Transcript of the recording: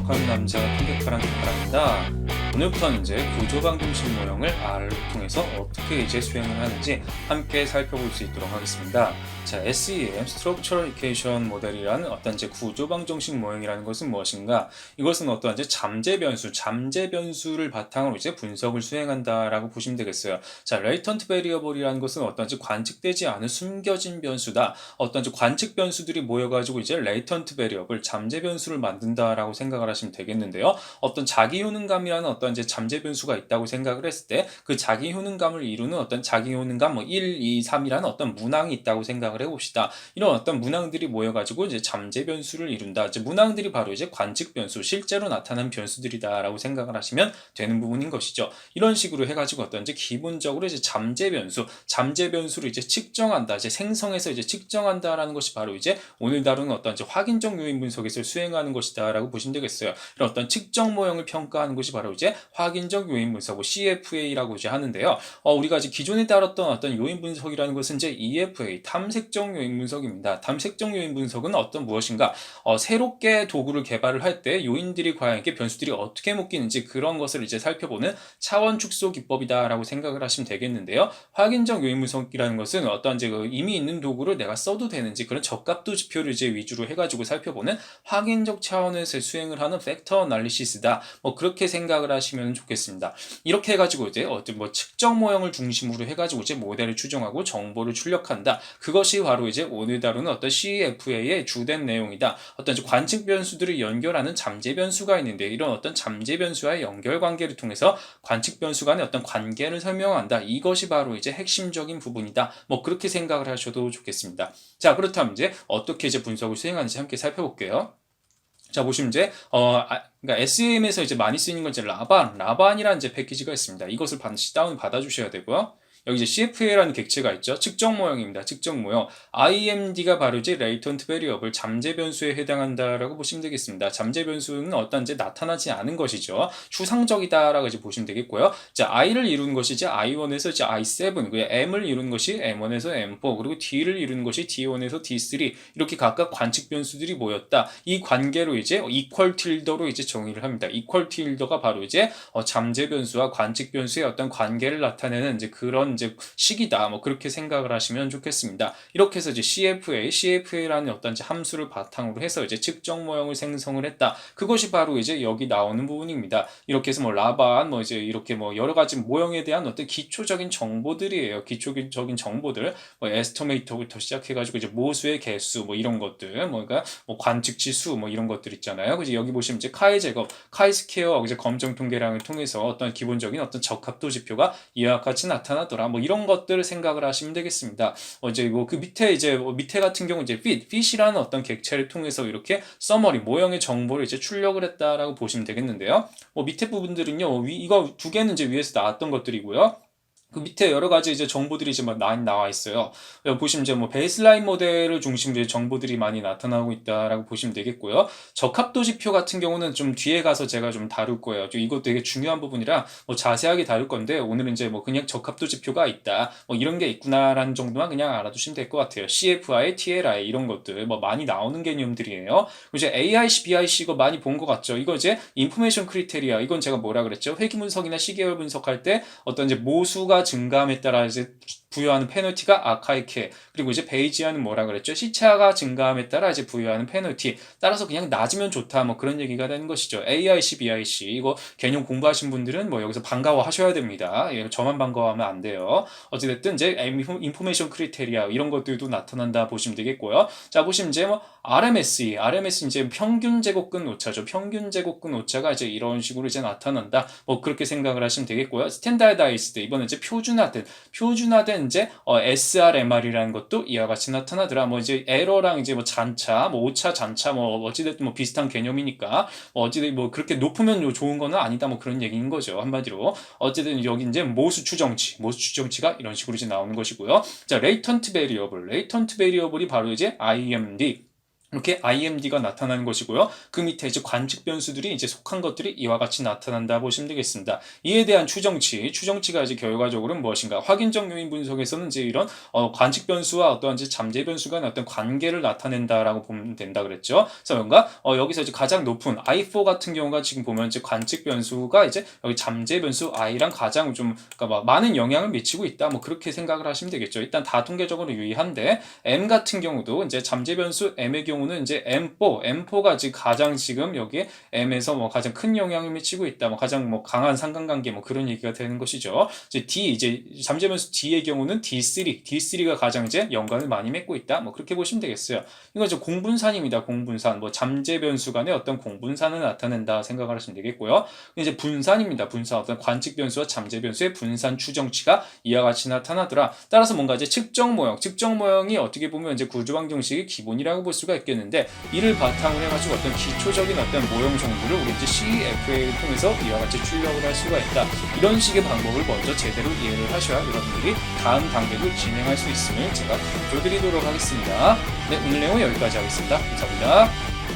똑똑한 남자 통계파랑 바랍니다. 오늘부터는 이제 구조방정식 모형을 R을 통해서 어떻게 이제 수행을 하는지 함께 살펴볼 수 있도록 하겠습니다. 자, SEM (Structural Equation) 모델이라는 어떤 이제 구조방정식 모형이라는 것은 무엇인가? 이것은 어떤 이제 잠재 변수를 바탕으로 이제 분석을 수행한다라고 보시면 되겠어요. 자, Latent Variable이라는 것은 어떤 이제 관측되지 않은 숨겨진 변수다. 어떤 이제 관측 변수들이 모여가지고 이제 Latent Variable 잠재 변수를 만든다라고 생각을 하시면 되겠는데요. 어떤 자기 효능감이라는 어떤 이제 잠재 변수가 있다고 생각을 했을 때 그 자기 효능감을 이루는 어떤 자기 효능감 뭐 1, 2, 3이라는 어떤 문항이 있다고 생각을 해봅시다. 이런 어떤 문항들이 모여가지고 이제 잠재 변수를 이룬다. 이제 문항들이 바로 이제 관측 변수, 실제로 나타난 변수들이다라고 생각을 하시면 되는 부분인 것이죠. 이런 식으로 해가지고 어떤 이제 기본적으로 이제 잠재 변수를 이제 측정한다, 이제 생성해서 이제 측정한다라는 것이 바로 이제 오늘 다루는 어떤 이제 확인적 요인 분석에서 수행하는 것이다라고 보시면 되겠어요. 이런 어떤 측정 모형을 평가하는 것이 바로 이제 확인적 요인 분석, CFA라고 이제 하는데요. 우리가 이제 기존에 다뤘던 어떤 요인 분석이라는 것은 이제 EFA, 탐색적 요인 분석입니다. 탐색적 요인 분석은 어떤 무엇인가? 새롭게 도구를 개발을 할 때 요인들이 과연 이렇게 변수들이 어떻게 묶이는지 그런 것을 이제 살펴보는 차원 축소 기법이다라고 생각을 하시면 되겠는데요. 확인적 요인 분석이라는 것은 어떤 이제 이미 있는 도구를 내가 써도 되는지 그런 적합도 지표를 이제 위주로 해가지고 살펴보는 확인적 차원에서 수행을 하는 팩터 어널리시스다. 뭐 그렇게 생각을 하시면 좋겠습니다. 이렇게 해가지고 이제 어떤 뭐 측정 모형을 중심으로 해가지고 이제 모델을 추정하고 정보를 출력한다. 그것이 바로 이제 오늘 다루는 어떤 CFA의 주된 내용이다. 어떤 이제 관측 변수들을 연결하는 잠재 변수가 있는데 이런 어떤 잠재 변수와의 연결 관계를 통해서 관측 변수 간의 어떤 관계를 설명한다. 이것이 바로 이제 핵심적인 부분이다. 뭐 그렇게 생각을 하셔도 좋겠습니다. 자, 그렇다면 이제 어떻게 이제 분석을 수행하는지 함께 살펴볼게요. 자, 보시면 이제 그러니까 SEM에서 이제 많이 쓰이는 건 이제 라반이라는 이제 패키지가 있습니다. 이것을 반드시 다운 받아주셔야 되고요. 여기 이제 CFA라는 객체가 있죠. 측정 모형입니다. 측정 모형. IMD가 바로 이제 Latent Variable, 잠재 변수에 해당한다라고 보시면 되겠습니다. 잠재 변수는 어떤 이제 나타나지 않은 것이죠. 추상적이다라고 이제 보시면 되겠고요. 자, I를 이루는 것이 이제 I1에서 이제 I7, 그리고 M을 이루는 것이 M1에서 M4, 그리고 D를 이루는 것이 D1에서 D3 이렇게 각각 관측 변수들이 모였다. 이 관계로 이제 이퀄 틸더로 이제 정의를 합니다. 이퀄 틸더가 바로 이제 잠재 변수와 관측 변수의 어떤 관계를 나타내는 이제 그런 이제 식이다. 뭐 그렇게 생각을 하시면 좋겠습니다. 이렇게 해서 이제 CFA라는 어떤 이제 함수를 바탕으로 해서 이제 측정 모형을 생성을 했다. 그것이 바로 이제 여기 나오는 부분입니다. 이렇게 해서 뭐 라반, 뭐 이제 이렇게 뭐 여러 가지 모형에 대한 어떤 기초적인 정보들이에요. 기초적인 정보들, 뭐 에스티메이터부터 시작해가지고 이제 모수의 개수, 뭐 이런 것들, 그러니까 뭐 관측치 수, 뭐 이런 것들 있잖아요. 그래서 여기 보시면 이제 카이 제곱, 카이 스퀘어, 이제 검정 통계량을 통해서 어떤 기본적인 어떤 적합도 지표가 이와 같이 나타나더라. 뭐 이런 것들을 생각을 하시면 되겠습니다. 이제 뭐 그 밑에 이제 밑에 같은 경우 이제 fit이라는 어떤 객체를 통해서 이렇게 서머리 모형의 정보를 이제 출력을 했다라고 보시면 되겠는데요. 뭐 밑에 부분들은요, 이거 두 개는 이제 위에서 나왔던 것들이고요. 그 밑에 여러 가지 이제 정보들이 이제 많이 나와 있어요. 여기 보시면 이제 뭐 베이스라인 모델을 중심으로 정보들이 많이 나타나고 있다라고 보시면 되겠고요. 적합도 지표 같은 경우는 좀 뒤에 가서 제가 좀 다룰 거예요. 이거 되게 중요한 부분이라 뭐 자세하게 다룰 건데 오늘은 이제 뭐 그냥 적합도 지표가 있다, 뭐 이런 게 있구나라는 정도만 그냥 알아두시면 될 것 같아요. CFI, TLI 이런 것들 뭐 많이 나오는 개념들이에요. 이제 AIC, BIC 이거 많이 본 것 같죠. 이거 이제 인포메이션 크리테리아, 이건 제가 뭐라 그랬죠? 회귀 분석이나 시계열 분석할 때 어떤 이제 모수가 증감에 따라 이제 부여하는 페널티가 아카이케, 그리고 이제 베이지안은 뭐라 그랬죠? 시차가 증감에 따라 이제 부여하는 페널티, 따라서 그냥 낮으면 좋다, 뭐 그런 얘기가 되는 것이죠. AIC, BIC 이거 개념 공부하신 분들은 뭐 여기서 반가워하셔야 됩니다. 저만 반가워하면 안 돼요. 어찌됐든 이제 인포메이션 크리테리아 이런 것들도 나타난다 보시면 되겠고요. 자, 보시면 이제 뭐 RMS 이제 평균 제곱근 오차죠. 평균 제곱근 오차가 이제 이런 식으로 이제 나타난다. 뭐 그렇게 생각을 하시면 되겠고요. 스탠다드아이즈드, 이번에 이제 표준화된 이제 SRMR이라는 것도 이와 같이 나타나더라. 뭐 이제 에러랑 이제 뭐 잔차, 뭐 오차, 잔차, 뭐 어찌됐든 뭐 비슷한 개념이니까 어찌됐든 뭐 그렇게 높으면 좋은 거는 아니다, 뭐 그런 얘기인 거죠. 한마디로 어쨌든 여기 이제 모수 추정치가 이런 식으로 이제 나오는 것이고요. 자, 레이턴트 베리어블이 바로 이제 IMD. 이렇게 IMD가 나타나는 것이고요. 그 밑에 이제 관측 변수들이 이제 속한 것들이 이와 같이 나타난다 보시면 되겠습니다. 이에 대한 추정치가 이제 결과적으로 무엇인가? 확인적 요인 분석에서는 이제 이런 관측 변수와 어떠한 이제 잠재 변수가 어떤 관계를 나타낸다라고 보면 된다 그랬죠. 그래서 뭔가 여기서 이제 가장 높은 I4 같은 경우가 지금 보면 이제 관측 변수가 이제 여기 잠재 변수 I랑 가장 좀 그러니까 많은 영향을 미치고 있다. 뭐 그렇게 생각을 하시면 되겠죠. 일단 다통계적으로 유의한데 M 같은 경우도 이제 잠재 변수 M의 경우는 이제 M4가 지금 가장 지금 여기에 M에서 뭐 가장 큰 영향을 미치고 있다. 뭐 가장 뭐 강한 상관관계 뭐 그런 얘기가 되는 것이죠. 이제 잠재 변수 D의 경우는 D3가 가장 이제 연관을 많이 맺고 있다. 뭐 그렇게 보시면 되겠어요. 이건 이제 공분산입니다. 공분산. 뭐 잠재 변수 간의 어떤 공분산을 나타낸다 생각을 하시면 되겠고요. 이제 분산입니다. 분산. 어떤 관측 변수와 잠재 변수의 분산 추정치가 이와 같이 나타나더라. 따라서 뭔가 이제 측정 모형이 어떻게 보면 이제 구조방 정식의 기본이라고 볼 수가 있겠는데 이를 바탕으로 해가지고 어떤 기초적인 어떤 모형 정도를 우리 이제 CFA를 통해서 이와 같이 출력을 할 수가 있다. 이런 식의 방법을 먼저 제대로 이해를 하셔야 여러분들이 다음 단계로 진행할 수 있음을 제가 강조드리도록 하겠습니다. 네, 오늘 내용 여기까지 하겠습니다. 감사합니다.